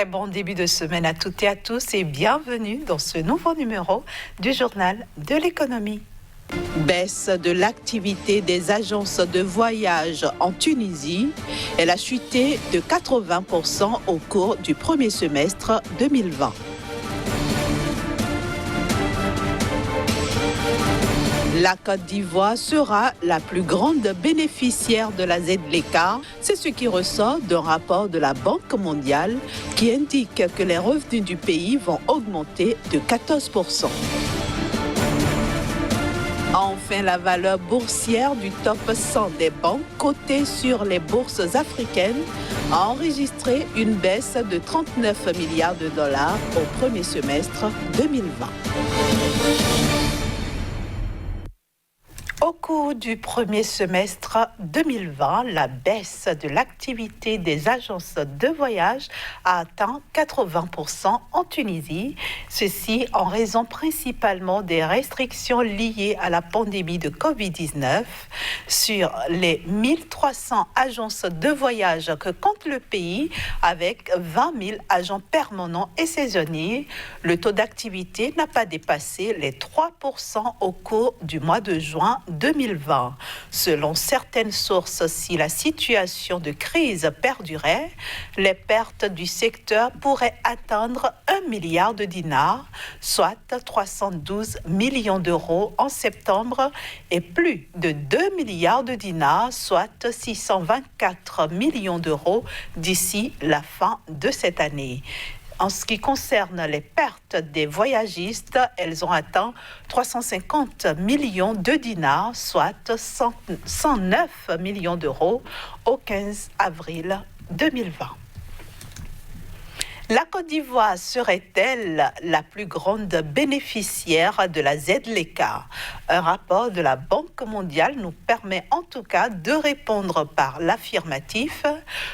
Très bon début de semaine à toutes et à tous et bienvenue dans ce nouveau numéro du journal de l'économie. Baisse de l'activité des agences de voyage en Tunisie. Elle a chuté de 80% au cours du premier semestre 2020. La Côte d'Ivoire sera la plus grande bénéficiaire de la ZLECA. C'est ce qui ressort d'un rapport de la Banque mondiale qui indique que les revenus du pays vont augmenter de 14%. Enfin, la valeur boursière du top 100 des banques cotées sur les bourses africaines a enregistré une baisse de 39 milliards de dollars au premier semestre 2020. Au cours du premier semestre 2020, la baisse de l'activité des agences de voyage a atteint 80% en Tunisie. Ceci en raison principalement des restrictions liées à la pandémie de Covid-19. Sur les 1300 agences de voyage que compte le pays, avec 20 000 agents permanents et saisonniers, le taux d'activité n'a pas dépassé les 3% au cours du mois de juin 2020. Selon certaines sources, si la situation de crise perdurait, les pertes du secteur pourraient atteindre 1 milliard de dinars, soit 312 millions d'euros en septembre, et plus de 2 milliards de dinars, soit 624 millions d'euros d'ici la fin de cette année. En ce qui concerne les pertes des voyagistes, elles ont atteint 350 millions de dinars, soit 109 millions d'euros au 15 avril 2020. La Côte d'Ivoire serait-elle la plus grande bénéficiaire de la ZLECA? Un rapport de la Banque mondiale nous permet en tout cas de répondre par l'affirmatif.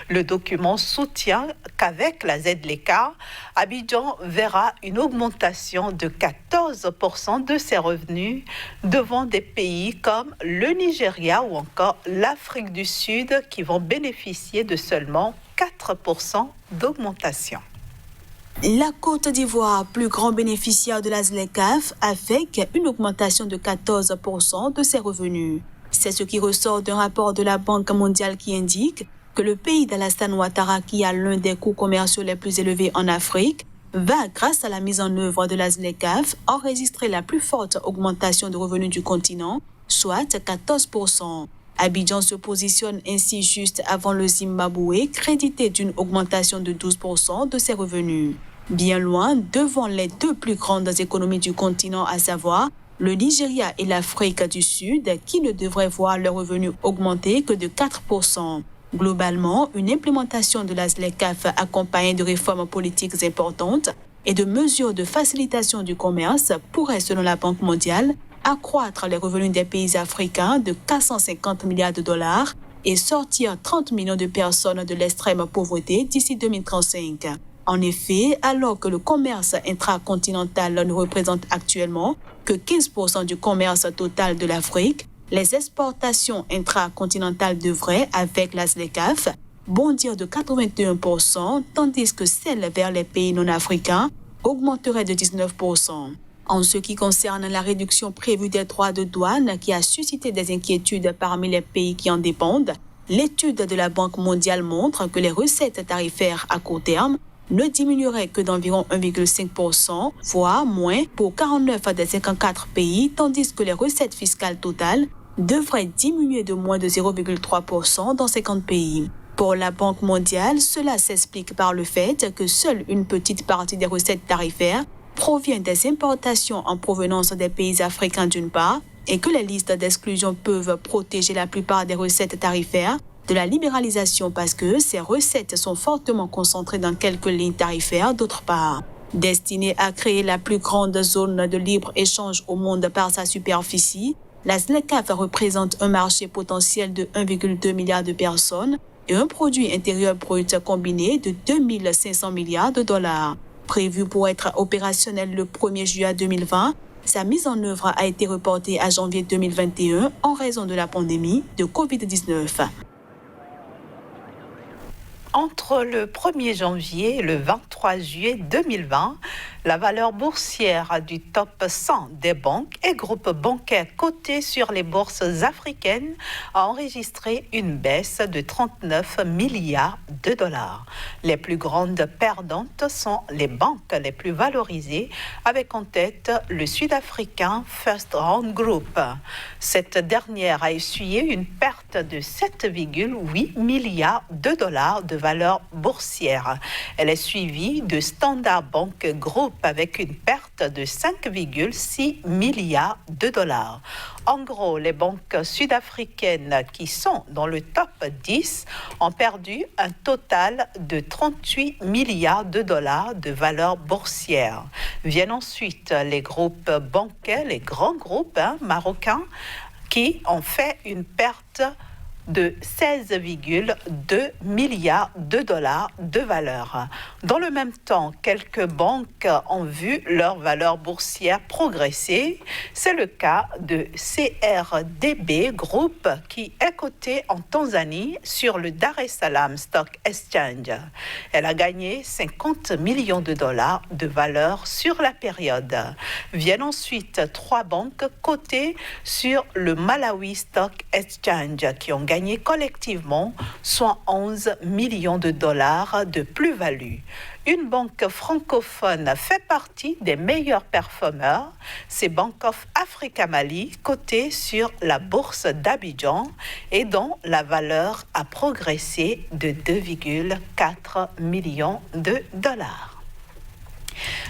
Le document soutient qu'avec la ZLECA, Abidjan verra une augmentation de 14% de ses revenus devant des pays comme le Nigeria ou encore l'Afrique du Sud qui vont bénéficier de seulement 4% d'augmentation. La Côte d'Ivoire, plus grand bénéficiaire de la ZLECAf, avec une augmentation de 14% de ses revenus. C'est ce qui ressort d'un rapport de la Banque mondiale qui indique que le pays d'Alassane Ouattara, qui a l'un des coûts commerciaux les plus élevés en Afrique, va, grâce à la mise en œuvre de la ZLECAf, enregistrer la plus forte augmentation de revenus du continent, soit 14%. Abidjan se positionne ainsi juste avant le Zimbabwe, crédité d'une augmentation de 12% de ses revenus. Bien loin devant les deux plus grandes économies du continent, à savoir le Nigeria et l'Afrique du Sud, qui ne devraient voir leurs revenus augmenter que de 4%. Globalement, une implémentation de la ZLECAf accompagnée de réformes politiques importantes et de mesures de facilitation du commerce pourrait, selon la Banque mondiale, accroître les revenus des pays africains de 450 milliards de dollars et sortir 30 millions de personnes de l'extrême pauvreté d'ici 2035. En effet, alors que le commerce intracontinental ne représente actuellement que 15% du commerce total de l'Afrique, les exportations intracontinentales devraient, avec la ZLECAf, bondir de 81%, tandis que celles vers les pays non africains augmenteraient de 19%. En ce qui concerne la réduction prévue des droits de douane qui a suscité des inquiétudes parmi les pays qui en dépendent, l'étude de la Banque mondiale montre que les recettes tarifaires à court terme ne diminueraient que d'environ 1,5%, voire moins pour 49 des 54 pays, tandis que les recettes fiscales totales devraient diminuer de moins de 0,3% dans 50 pays. Pour la Banque mondiale, cela s'explique par le fait que seule une petite partie des recettes tarifaires provient des importations en provenance des pays africains d'une part, et que les listes d'exclusion peuvent protéger la plupart des recettes tarifaires de la libéralisation parce que ces recettes sont fortement concentrées dans quelques lignes tarifaires d'autre part. Destinée à créer la plus grande zone de libre-échange au monde par sa superficie, la ZLECAf représente un marché potentiel de 1,2 milliard de personnes et un produit intérieur brut combiné de 2 500 milliards de dollars. Prévu pour être opérationnel le 1er juillet 2020, sa mise en œuvre a été reportée à janvier 2021 en raison de la pandémie de Covid-19. Entre le 1er janvier et le 23 juillet 2020, la valeur boursière du top 100 des banques et groupes bancaires cotés sur les bourses africaines a enregistré une baisse de 39 milliards de dollars. Les plus grandes perdantes sont les banques les plus valorisées, avec en tête le sud-africain First Round Group. Cette dernière a essuyé une perte de 7,8 milliards de dollars de valeur boursière. Elle est suivie de Standard Bank Group avec une perte de 5,6 milliards de dollars. En gros, les banques sud-africaines qui sont dans le top 10 ont perdu un total de 38 milliards de dollars de valeur boursière. Viennent ensuite les groupes bancaires, les grands groupes marocains qui ont fait une perte de 16,2 milliards de dollars de valeur. Dans le même temps, quelques banques ont vu leur valeur boursière progresser. C'est le cas de CRDB Group qui est coté en Tanzanie sur le Dar es Salaam Stock Exchange. Elle a gagné 50 millions de dollars de valeur sur la période. Viennent ensuite 3 banques cotées sur le Malawi Stock Exchange qui ont gagné collectivement 111 millions de dollars de plus-value. Une banque francophone fait partie des meilleurs performeurs, c'est Bank of Africa Mali, cotée sur la bourse d'Abidjan et dont la valeur a progressé de 2,4 millions de dollars.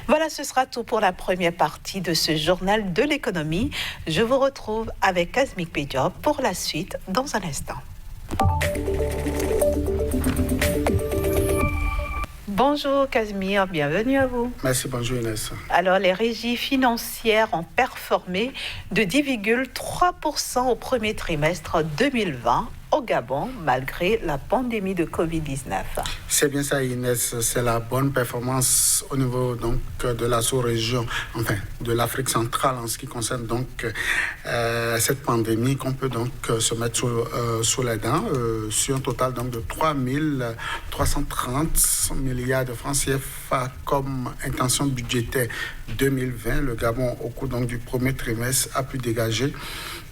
Voilà, ce sera tout pour la première partie de ce journal de l'économie. Je vous retrouve avec Kazmik Pédiop pour la suite dans un instant. Bonjour Casimir, bienvenue à vous. Merci, bonjour Inès. Alors, les régies financières ont performé de 10,3% au premier trimestre 2020 au Gabon, malgré la pandémie de Covid-19. C'est bien ça Inès, c'est la bonne performance au niveau donc, de la sous-région, enfin de l'Afrique centrale en ce qui concerne donc cette pandémie qu'on peut donc se mettre sous les dents sur un total donc de 3 330 milliards de francs CFA comme intention budgétaire 2020. Le Gabon au cours donc du premier trimestre a pu dégager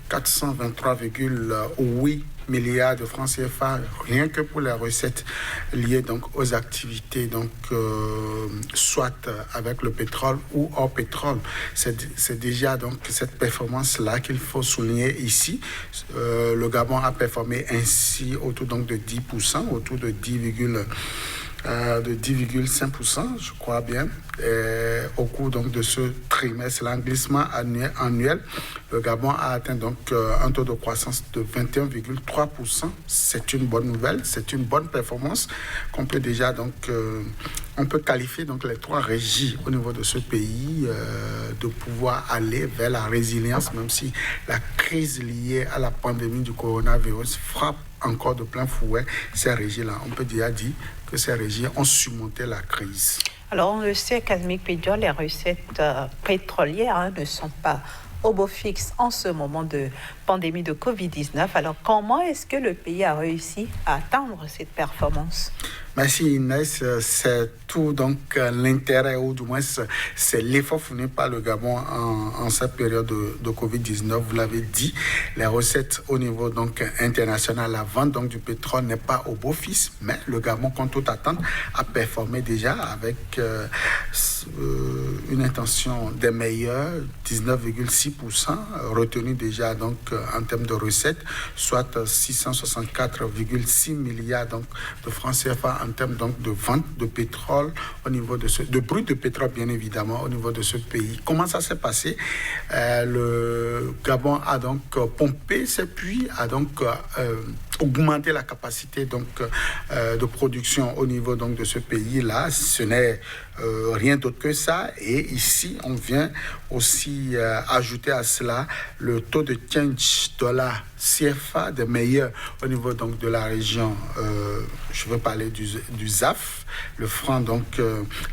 423,8 milliards de francs CFA rien que pour les recettes liées donc aux activités donc soit avec le pétrole ou hors pétrole. C'est déjà donc cette performance là qu'il faut souligner ici. Le Gabon a performé ainsi autour donc de 10%, autour de 10,5%, je crois bien, au cours donc de ce trimestre, l'englissement annuel, le Gabon a atteint donc un taux de croissance de 21,3%. C'est une bonne nouvelle, c'est une bonne performance qu'on peut déjà donc, on peut qualifier donc les 3 régies au niveau de ce pays de pouvoir aller vers la résilience, même si la crise liée à la pandémie du coronavirus frappe encore de plein fouet ces régies-là. On peut déjà dire que ces régies ont surmonté la crise. Alors, on le sait, Kazmik Pédiop, les recettes pétrolières ne sont pas au beau fixe en ce moment de pandémie de Covid-19. Alors, comment est-ce que le pays a réussi à atteindre cette performance ? Merci Inès, c'est tout donc l'intérêt, ou du moins c'est l'effort fourni par le Gabon en cette période de Covid-19. Vous l'avez dit, les recettes au niveau donc international, la vente donc du pétrole n'est pas au beau fixe, mais le Gabon, contre toute attente, a performé déjà avec une intention des meilleurs, 19,6% retenu déjà donc en termes de recettes, soit 664,6 milliards donc de francs CFA en termes donc de vente de pétrole au niveau de brut de pétrole bien évidemment au niveau de ce pays. Comment ça s'est passé? Le Gabon a donc pompé ses puits, a donc augmenté la capacité donc de production au niveau donc de ce pays-là. Ce n'est rien d'autre que ça. Et ici, on vient aussi ajouter à cela le taux de change dollar CFA des meilleurs au niveau donc de la région. Je veux parler du ZAF, le franc, donc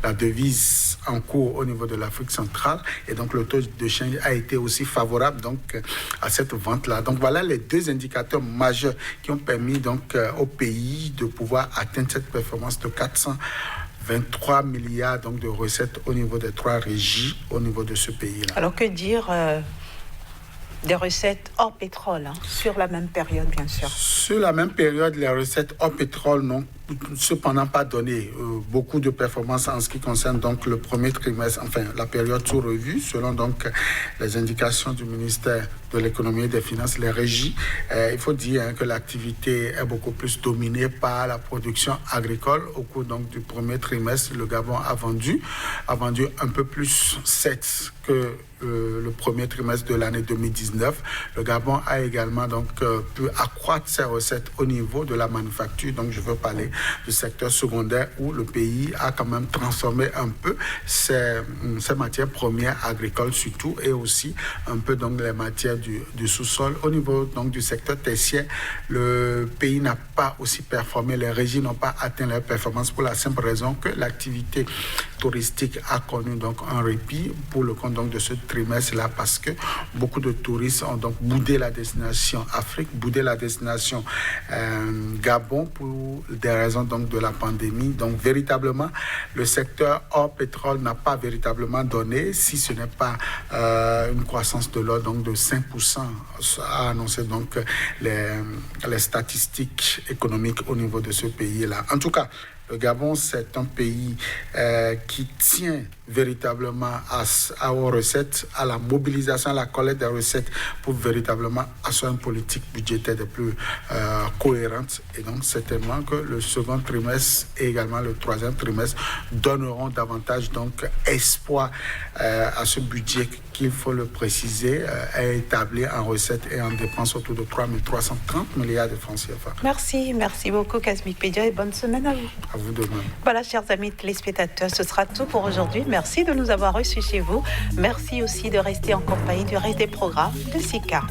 la devise en cours au niveau de l'Afrique centrale. Et donc le taux de change a été aussi favorable donc à cette vente-là. Donc voilà les 2 indicateurs majeurs qui ont ont permis donc au pays de pouvoir atteindre cette performance de 423 milliards donc, de recettes au niveau des 3 régies, au niveau de ce pays-là. Alors que dire des recettes hors pétrole, sur la même période, bien sûr? Sur la même période, les recettes hors pétrole n'ont cependant pas donné beaucoup de performances en ce qui concerne donc le premier trimestre, enfin la période sous revue, selon donc les indications du ministère de l'économie et des finances, les régies. Il faut dire que l'activité est beaucoup plus dominée par la production agricole. Au cours donc du premier trimestre, le Gabon a vendu un peu plus 7 que le premier trimestre de l'année 2019. Le Gabon a également donc pu accroître ses recettes au niveau de la manufacture. Donc je veux parler du secteur secondaire où le pays a quand même transformé un peu ses matières premières agricoles surtout, et aussi un peu donc les matières du sous-sol. Au niveau donc du secteur tertiaire, le pays n'a pas aussi performé, les régies n'ont pas atteint leur performance pour la simple raison que l'activité touristique a connu donc un répit pour le compte donc de ce trimestre-là, parce que beaucoup de touristes ont donc boudé la destination Afrique, boudé la destination Gabon pour des raisons donc de la pandémie. Donc véritablement, le secteur hors pétrole n'a pas véritablement donné, si ce n'est pas une croissance de l'ordre donc de 5%, a annoncé donc les statistiques économiques au niveau de ce pays-là. En tout cas, le Gabon, c'est un pays qui tient véritablement aux recettes, à la mobilisation, à la collecte des recettes pour véritablement assurer une politique budgétaire de plus cohérente. Et donc, certainement que le second trimestre et également le troisième trimestre donneront davantage donc espoir à ce budget qu'il faut le préciser, est établi en recettes et en dépenses autour de 3 330 milliards de francs CFA. Merci beaucoup Kasmik Pedia et bonne semaine à vous. À vous de même. Voilà, chers amis téléspectateurs, ce sera tout pour aujourd'hui. Merci de nous avoir reçus chez vous. Merci aussi de rester en compagnie du reste des programmes de SICA.